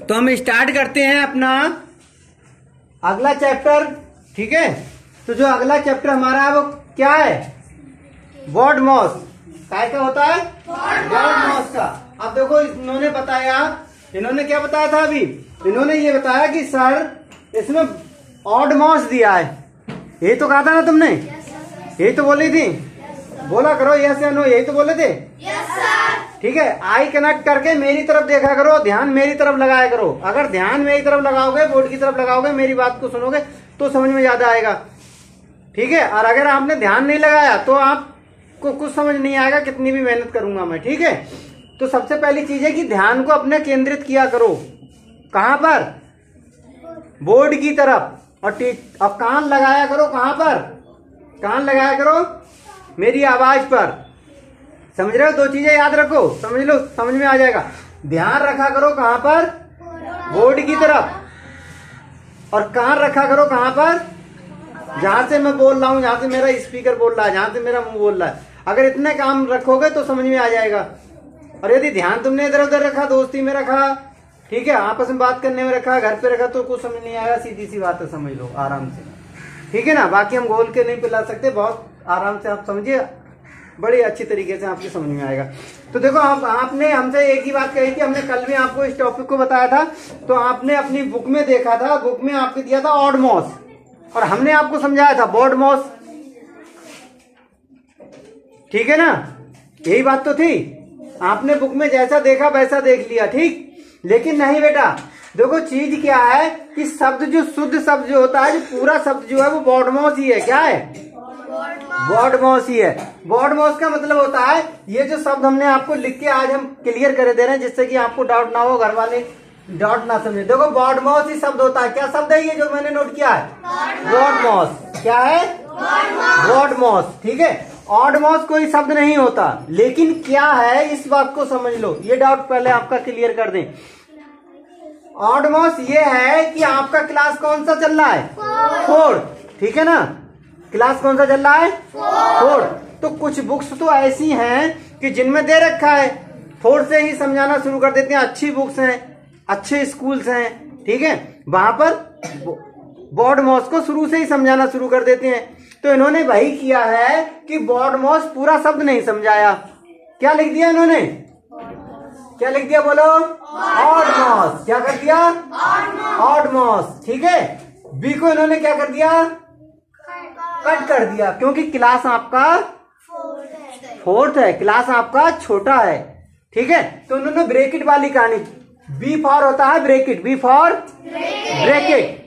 तो हम स्टार्ट करते हैं अपना अगला चैप्टर। ठीक है, तो जो अगला चैप्टर हमारा है वो क्या है? Word moss. काय का होता है? वर्ड मॉस का। अब देखो इन्होंने बताया, इन्होंने क्या बताया था अभी? इन्होंने ये बताया कि सर इसमें ऑड मॉस दिया है। यही तो कहा था ना तुमने? यही तो बोली थी। बोला करो यस या नो, यही तो बोले थे। ठीक है, आई कनेक्ट करके मेरी तरफ देखा करो, ध्यान मेरी तरफ लगाया करो। अगर ध्यान मेरी तरफ लगाओगे, बोर्ड की तरफ लगाओगे, मेरी बात को सुनोगे तो समझ में ज्यादा आएगा। ठीक है, और अगर आपने ध्यान नहीं लगाया तो आपको कुछ समझ नहीं आएगा, कितनी भी मेहनत करूंगा मैं। ठीक है, तो सबसे पहली चीज है कि ध्यान को अपने केंद्रित किया करो। कहां पर? बोर्ड की तरफ। और कान लगाया करो कहां पर? कान लगाया करो मेरी आवाज पर। समझ रहे हो? दो चीजें याद रखो, समझ लो, समझ में आ जाएगा। ध्यान रखा करो कहां पर? बोर्ड की तरफ। और कान रखा करो कहां पर? जहां से मैं बोल रहा हूं, जहां से मेरा स्पीकर बोल रहा है, जहां से मेरा मुंह बोल रहा है। अगर इतने काम रखोगे तो समझ में आ जाएगा। और यदि ध्यान तुमने इधर उधर रखा, दोस्ती में रखा, ठीक है, आपस में बात करने में रखा, घर पे रखा, तो कुछ समझ नहीं आएगा। सीधी सी बात है, समझ लो आराम से। ठीक है ना? बाकी हम गोल के नहीं पिला सकते, बहुत आराम से आप समझिए, बड़ी अच्छी तरीके से आपकी समझ में आएगा। तो देखो आपने हमसे एक ही बात कही थी, हमने कल भी आपको इस टॉपिक को बताया था। तो आपने अपनी बुक में देखा था, बुक में आपको दिया था ऑड मॉस, और हमने आपको समझाया था वर्ड मॉस। ठीक है ना? यही बात तो थी। आपने बुक में जैसा देखा वैसा देख लिया, ठीक। लेकिन नहीं बेटा, देखो चीज क्या है कि शब्द जो शुद्ध शब्द जो होता है, जो पूरा शब्द जो है वो वर्ड मॉस ही है। क्या है? वर्ड मॉस ही है। वर्ड मॉस का मतलब होता है, ये जो शब्द हमने आपको लिख के आज हम क्लियर कर दे रहे हैं, जिससे कि आपको डाउट ना हो, घर वाले डाउट ना समझे। देखो वर्ड मॉस ही शब्द होता है। क्या शब्द है ये जो मैंने नोट किया है? Word moss. क्या है? Word moss. ठीक है, ऑड मॉस कोई शब्द नहीं होता। लेकिन क्या है, इस बात को समझ लो, ये डाउट पहले आपका क्लियर कर दें। ऑड मॉस ये है कि आपका क्लास कौन सा चल रहा है? फोर्थ। ठीक है ना? क्लास कौन सा चल रहा है? फोर्थ। तो कुछ बुक्स तो ऐसी हैं कि जिनमें दे रखा है, फोर्थ से ही समझाना शुरू कर देते हैं। अच्छी बुक्स हैं, अच्छे स्कूल्स हैं, ठीक है, वहां पर वर्ड मॉस को शुरू से ही समझाना शुरू कर देते हैं। तो इन्होंने वही किया है कि वर्ड मॉस पूरा शब्द नहीं समझाया। क्या लिख दिया इन्होंने? क्या लिख दिया बोलो? Odd moss. क्या कर दिया? Odd moss. ठीक है, बी को इन्होंने क्या कर दिया? कट कर दिया, क्योंकि क्लास आपका फोर्थ है, क्लास आपका छोटा है। ठीक है, तो उन्होंने ब्रेकेट वाली कहानी, बी फॉर होता है ब्रेकेट, बी फॉर ब्रेकेट।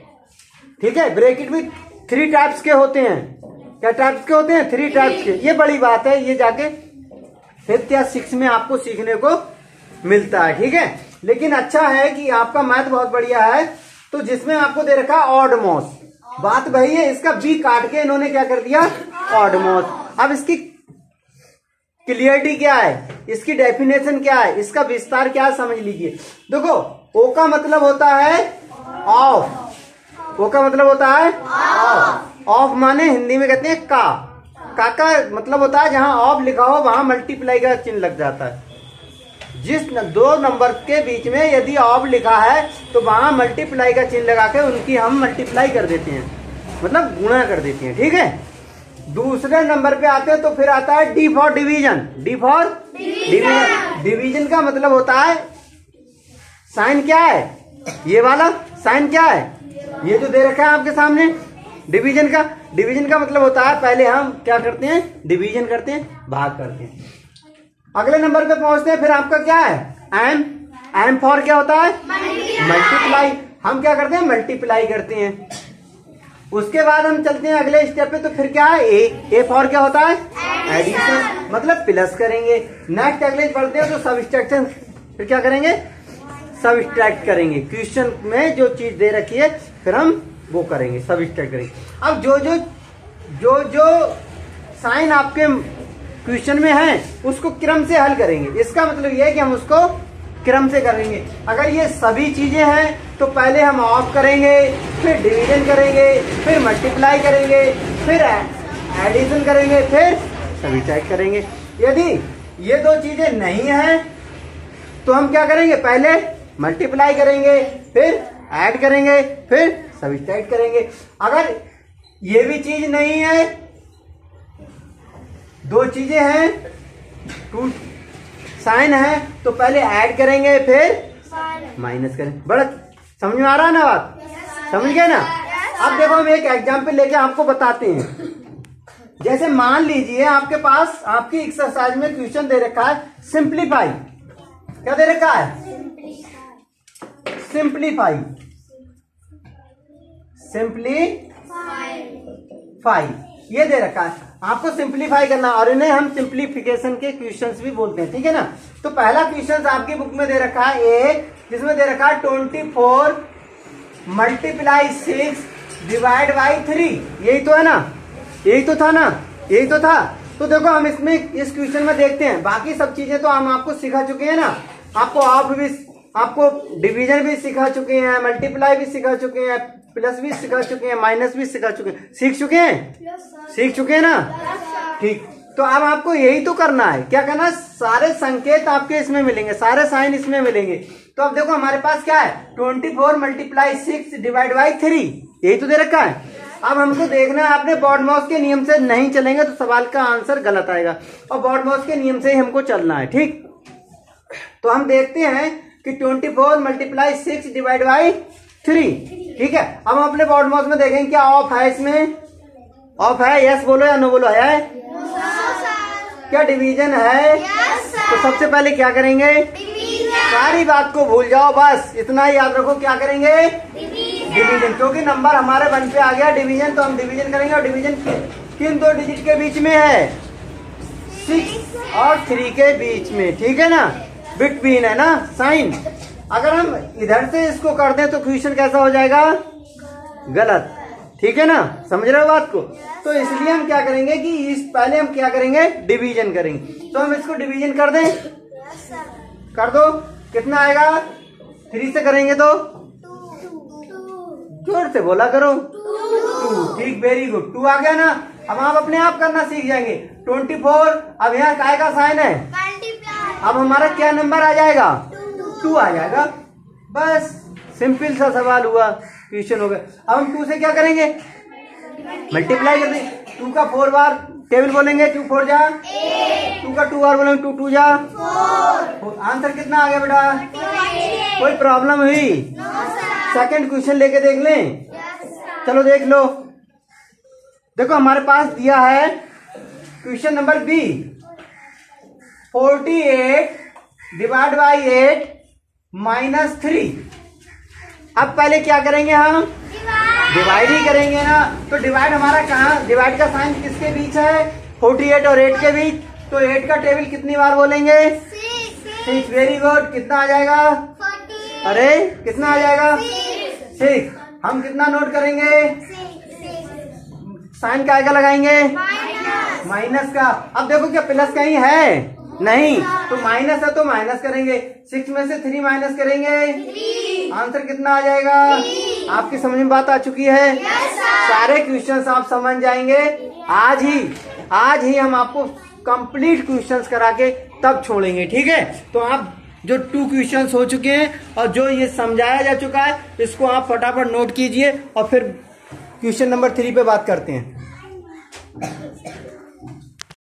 ठीक है, ब्रेकेट भी 3 टाइप्स के होते हैं। क्या टाइप्स के होते हैं? 3 टाइप्स के। ये बड़ी बात है, ये जाके 5th या 6th में आपको सीखने को मिलता है। ठीक है, लेकिन अच्छा है कि आपका मैथ बहुत बढ़िया है। तो जिसमें आपको दे रखा ऑड मॉस, बात वही है। इसका बी काट के इन्होंने क्या कर दिया? Odd moss. अब इसकी क्लियरिटी क्या है, इसकी डेफिनेशन क्या है, इसका विस्तार क्या है, समझ लीजिए। देखो, ओ का मतलब होता है ऑफ। ओ का मतलब होता है ऑफ। ऑफ माने हिंदी में कहते हैं का मतलब होता है जहां ऑफ लिखा हो वहां मल्टीप्लाई का चिन्ह लग जाता है। जिस 2 नंबर के बीच में यदि ऑफ लिखा है तो वहां मल्टीप्लाई का चिन्ह लगा के उनकी हम मल्टीप्लाई कर देते हैं, मतलब गुणा कर देते हैं। ठीक है, दूसरे नंबर पे आते हैं तो फिर आता है D for division. D for division. Division का मतलब होता है साइन। क्या है ये वाला साइन? क्या है ये जो दे रखा है आपके सामने डिवीजन का? डिवीजन का मतलब होता है पहले हम क्या करते हैं? डिवीजन करते हैं, भाग करते हैं। अगले नंबर पे पहुंचते हैं, फिर आपका क्या है? एम। एम फॉर क्या होता है? मल्टीप्लाई। हम क्या करते हैं? मल्टीप्लाई करते हैं। उसके बाद हम चलते हैं अगले स्टेप पे, तो फिर क्या है? ए फॉर क्या होता है? एडिशन, मतलब प्लस करेंगे। नेक्स्ट अगले बढ़ते हैं तो सबट्रैक्शन, फिर क्या करेंगे? सबट्रैक्ट करेंगे। क्वेश्चन में जो चीज दे रखी है फिर हम वो करेंगे, सबट्रैक्ट करेंगे। अब जो साइन आपके क्वेश्चन में है उसको क्रम से हल करेंगे। इसका मतलब यह है कि हम उसको क्रम से करेंगे। अगर ये सभी चीजें हैं तो पहले हम ऑफ करेंगे, फिर डिवीजन करेंगे, फिर मल्टीप्लाई करेंगे, फिर एडिशन करेंगे, फिर सबट्रैक्ट करेंगे। यदि ये 2 चीजें नहीं हैं तो हम क्या करेंगे? पहले मल्टीप्लाई करेंगे, फिर ऐड करेंगे, फिर सब्ट्रैक्ट करेंगे। अगर ये भी चीज नहीं है, दो चीजें हैं, टू साइन है, तो पहले ऐड करेंगे फिर माइनस करेंगे। बड़ा समझ में आ रहा है ना बात? समझ गए ना? अब देखो हम एक एग्जाम्पल लेके आपको बताते हैं। जैसे मान लीजिए आपके पास आपकी एक्सरसाइज में क्वेश्चन दे रखा है सिंप्लीफाई। क्या दे रखा है? सिंप्लीफाई। सिंप्लीफाई ये दे रखा है, आपको सिंप्लीफाई करना, और इन्हें हम सिंप्लीफिकेशन के क्वेश्चंस भी बोलते हैं, ठीक है ना। तो पहला क्वेश्चन आपकी बुक में दे रखा है ए, जिसमें दे रखा है 24 मल्टीप्लाई 6 डिवाइड बाई 3। यही तो है ना, यही तो था ना, यही तो था। तो देखो हम इसमें इस क्वेश्चन में देखते हैं, बाकी सब चीजें तो हम आपको सिखा चुके हैं ना। आपको ऑफ भी, आपको डिवीजन भी सिखा चुके हैं, मल्टीप्लाई भी सिखा चुके हैं, प्लस भी सिखा चुके हैं, माइनस भी सिखा चुके हैं। सीख चुके हैं? सीख चुके हैं ना? ठीक। तो अब आपको यही तो करना है। क्या करना है? सारे संकेत आपके इसमें मिलेंगे, सारे साइन इसमें मिलेंगे। तो अब देखो हमारे पास क्या है, 24 मल्टीप्लाई 6 डिवाइड बाई 3, यही तो दे रखा है। अब हमको देखना है, आपने बॉड माउस के नियम से नहीं चलेंगे तो सवाल का आंसर गलत आएगा, और बॉड माउस के नियम से ही हमको चलना है, ठीक। तो हम देखते हैं कि 24 मल्टीप्लाई 6 डिवाइड बाई 3, ठीक है। अब हम अपने बॉड माउस में देखेंगे क्या ऑफ है, इसमें ऑफ है, यस बोलो या नो बोलो, है? क्या डिवीजन है? तो सबसे पहले क्या करेंगे? सारी बात को भूल जाओ, बस इतना ही याद रखो, क्या करेंगे? डिवीजन। क्योंकि नंबर हमारे 1 पे आ गया डिवीजन, तो हम डिवीजन करेंगे। और डिवीजन किन दो डिजिट के बीच में है? 6 और 3 के बीच में, ठीक है ना, बिटवीन है ना साइन। अगर हम इधर से इसको कर दें तो क्वेश्चन कैसा हो जाएगा? गलत, ठीक है ना, समझ रहे हो बात को। तो इसलिए हम क्या करेंगे कि इस पहले हम क्या करेंगे? डिवीजन करेंगे। तो हम इसको डिवीजन कर दें, कर दो, कितना आएगा? 3 से करेंगे तो जोर से बोला करो, 2, ठीक, वेरी गुड, 2 आ गया ना। अब आप अपने आप करना सीख जाएंगे। 24, अब यहाँ काय का साइन है, अब हमारा क्या नंबर आ जाएगा? 2 आ जाएगा। बस सिंपल सा सवाल हुआ, क्वेश्चन हो गया। अब हम 2 से क्या करेंगे? मल्टीप्लाई कर देंगे। 2 का 4 बार टेबल बोलेंगे, 2 4 जा 2 का 2 बार बोलेंगे, 2 2 जा 4। आंसर कितना आ गया बेटा? कोई प्रॉब्लम हुई? सेकंड क्वेश्चन लेके देख लें। चलो देख लो। देखो हमारे पास दिया है question number B, 48 divide by 8 minus 3। अब पहले क्या करेंगे? हम डिवाइड ही करेंगे ना। तो डिवाइड हमारा कहाँ, डिवाइड का साइन किसके बीच है? 48 और 8 के बीच। तो 8 का टेबल कितनी बार बोलेंगे? 6। वेरी गुड, कितना आ जाएगा? अरे कितना आ जाएगा? 6। हम कितना नोट करेंगे? साइन क्या का लगाएंगे? माइनस का। अब देखो क्या प्लस कहीं है? नहीं, तो माइनस है तो माइनस करेंगे। 6 में से 3 माइनस करेंगे, आंसर कितना आ जाएगा? आपकी समझ में बात आ चुकी है? सारे क्वेश्चंस आप समझ जाएंगे। आज ही हम आपको कंप्लीट क्वेश्चंस करा के तब छोड़ेंगे, ठीक है। तो आप जो 2 क्वेश्चंस हो चुके हैं और जो ये समझाया जा चुका है, इसको आप फटाफट नोट कीजिए और फिर क्वेश्चन नंबर 3 पे बात करते हैं।